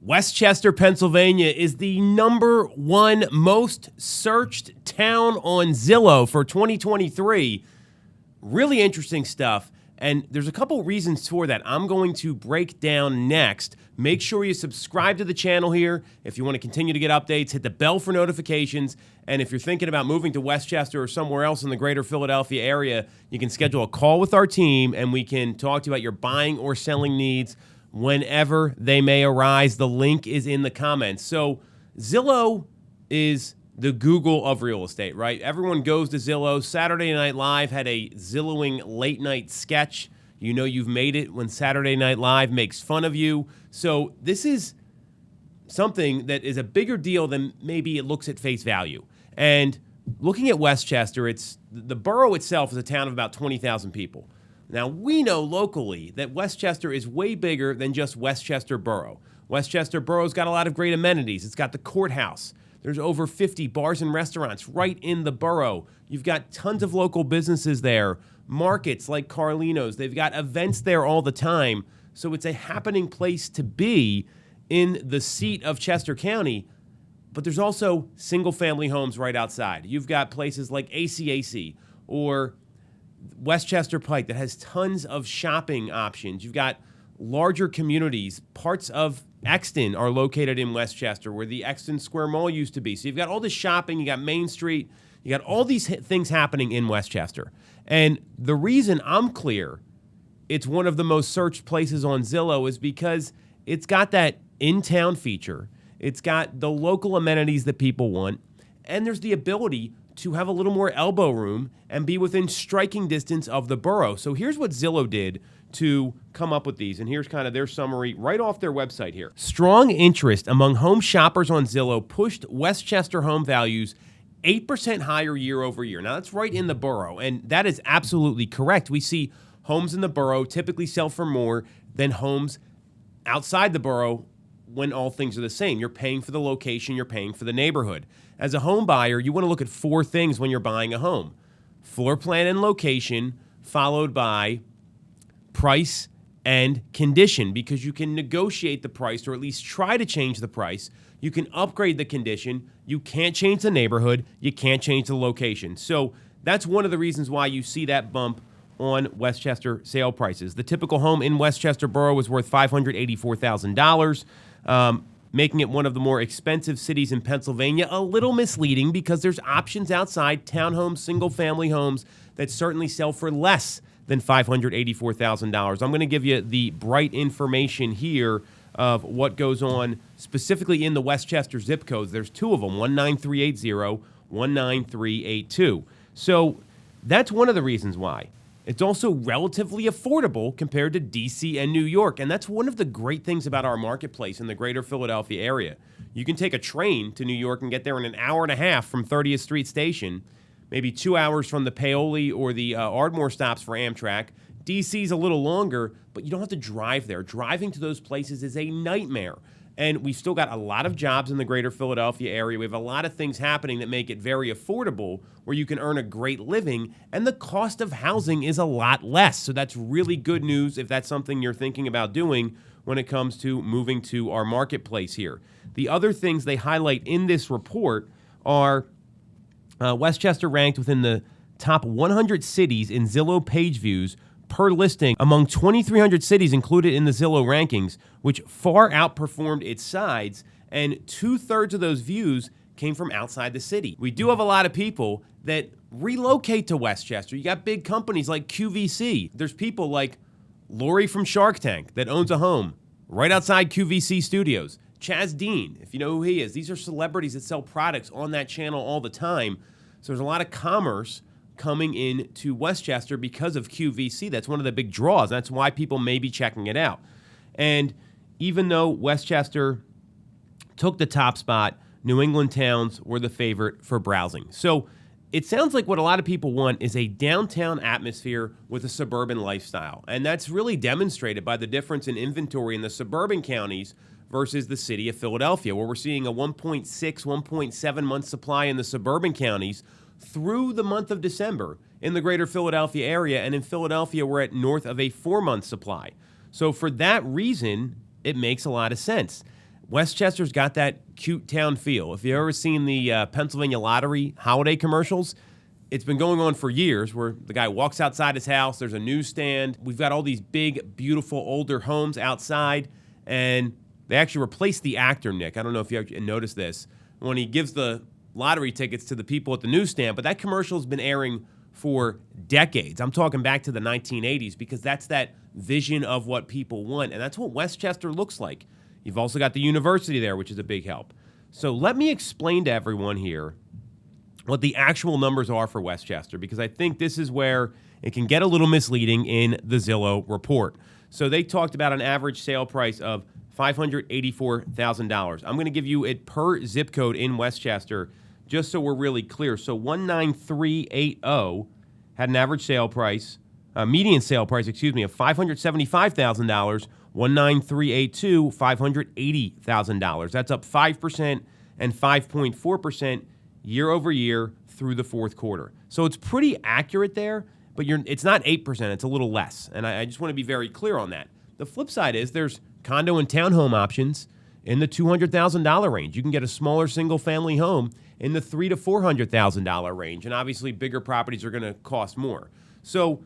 Westchester, Pennsylvania is the #1 most searched town on Zillow for 2023. Really interesting stuff. And there's a couple reasons for that I'm going to break down next. Make sure you subscribe to the channel here. If you want to continue to get updates, hit the bell for notifications. And if you're thinking about moving to Westchester or somewhere else in the greater Philadelphia area, you can schedule a call with our team and we can talk to you about your buying or selling needs whenever they may arise. The link is in the comments. So Zillow is the Google of real estate, right? Everyone goes to Zillow. Saturday Night Live had a Zillowing late night sketch. You know you've made it when Saturday Night Live makes fun of you. So this is something that is a bigger deal than maybe it looks at face value. And looking at Westchester, the borough itself is a town of about 20,000 people. Now, we know locally that Westchester is way bigger than just Westchester Borough. Westchester Borough's got a lot of great amenities. It's got the courthouse. There's over 50 bars and restaurants right in the borough. You've got tons of local businesses there, markets like Carlino's. They've got events there all the time. So it's a happening place to be in the seat of Chester County. But there's also single-family homes right outside. You've got places like ACAC or Westchester Pike that has tons of shopping options. You've got larger communities. Parts of Exton are located in Westchester, where the Exton Square Mall used to be. So you've got all this shopping, you got Main Street, you got all these things happening in Westchester. And the reason I'm clear it's one of the most searched places on Zillow is because it's got that in-town feature. It's got the local amenities that people want, and there's the ability to have a little more elbow room and be within striking distance of the borough. So here's what Zillow did to come up with these, and here's kind of their summary right off their website here. Strong interest among home shoppers on Zillow pushed Westchester home values 8% higher year over year. Now, that's right in the borough, and that is absolutely correct. We see homes in the borough typically sell for more than homes outside the borough when all things are the same. You're paying for the location, you're paying for the neighborhood. As a home buyer, you want to look at 4 things when you're buying a home: floor plan and location, followed by price and condition, because you can negotiate the price or at least try to change the price. You can upgrade the condition. You can't change the neighborhood. You can't change the location. So that's one of the reasons why you see that bump on Westchester sale prices. The typical home in Westchester Borough was worth $584,000, making it one of the more expensive cities in Pennsylvania. A little misleading because there's options outside, townhomes, single-family homes that certainly sell for less than $584,000. I'm going to give you the bright information here of what goes on specifically in the Westchester zip codes. There's 2 of them, 19380, 19382. So that's one of the reasons why. It's also relatively affordable compared to D.C. and New York, and that's one of the great things about our marketplace in the greater Philadelphia area. You can take a train to New York and get there in an hour and a half from 30th Street Station, maybe 2 hours from the Paoli or the Ardmore stops for Amtrak. D.C.'s a little longer, but you don't have to drive there. Driving to those places is a nightmare. And we've still got a lot of jobs in the greater Philadelphia area. We have a lot of things happening that make it very affordable, where you can earn a great living, and the cost of housing is a lot less. So that's really good news if that's something you're thinking about doing when it comes to moving to our marketplace here. The other things they highlight in this report are Westchester ranked within the top 100 cities in Zillow page views per listing among 2,300 cities included in the Zillow rankings, which far outperformed its sides, and 2/3 of those views came from outside the city. We do have a lot of people that relocate to Westchester. You got big companies like QVC. There's people like Lori from Shark Tank that owns a home right outside QVC Studios. Chaz Dean, if you know who he is. These are celebrities that sell products on that channel all the time. So there's a lot of commerce coming in to Westchester because of QVC. That's one of the big draws. That's why people may be checking it out. And even though Westchester took the top spot, New England towns were the favorite for browsing. So it sounds like what a lot of people want is a downtown atmosphere with a suburban lifestyle. And that's really demonstrated by the difference in inventory in the suburban counties versus the city of Philadelphia, where we're seeing a 1.6, 1.7 month supply in the suburban counties through the month of December in the greater Philadelphia area. And in Philadelphia, we're at north of a 4-month supply. So for that reason, it makes a lot of sense. Westchester's got that cute town feel. If you've ever seen the Pennsylvania Lottery holiday commercials, it's been going on for years where the guy walks outside his house, there's a newsstand. We've got all these big, beautiful, older homes outside, and they actually replaced the actor, Nick. I don't know if you noticed this, when he gives the lottery tickets to the people at the newsstand, but that commercial's been airing for decades. I'm talking back to the 1980s because that's that vision of what people want, and that's what Westchester looks like. You've also got the university there, which is a big help. So let me explain to everyone here what the actual numbers are for Westchester, because I think this is where it can get a little misleading in the Zillow report. So they talked about an average sale price of $584,000. I'm going to give you it per zip code in Westchester, just so we're really clear. So 19380 had an average sale price, median sale price, of $575,000. 19382, $580,000. That's up 5% and 5.4% year over year through the fourth quarter. So it's pretty accurate there, but it's not 8%, it's a little less. And I just want to be very clear on that. The flip side is there's condo and townhome options in the $200,000 range. You can get a smaller single-family home in the $300,000 to $400,000 range, and obviously bigger properties are going to cost more. So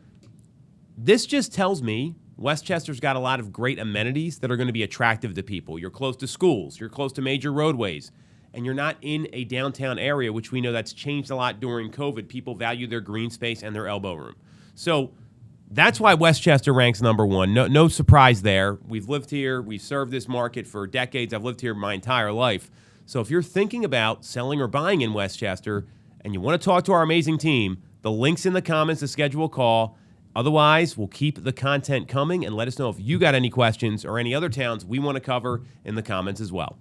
this just tells me Westchester's got a lot of great amenities that are going to be attractive to people. You're close to schools, you're close to major roadways, and you're not in a downtown area, which we know that's changed a lot during COVID. People value their green space and their elbow room. So that's why Westchester ranks number one. No surprise there. We've lived here. We've served this market for decades. I've lived here my entire life. So if you're thinking about selling or buying in Westchester and you want to talk to our amazing team, the link's in the comments to schedule a call. Otherwise, we'll keep the content coming and let us know if you got any questions or any other towns we want to cover in the comments as well.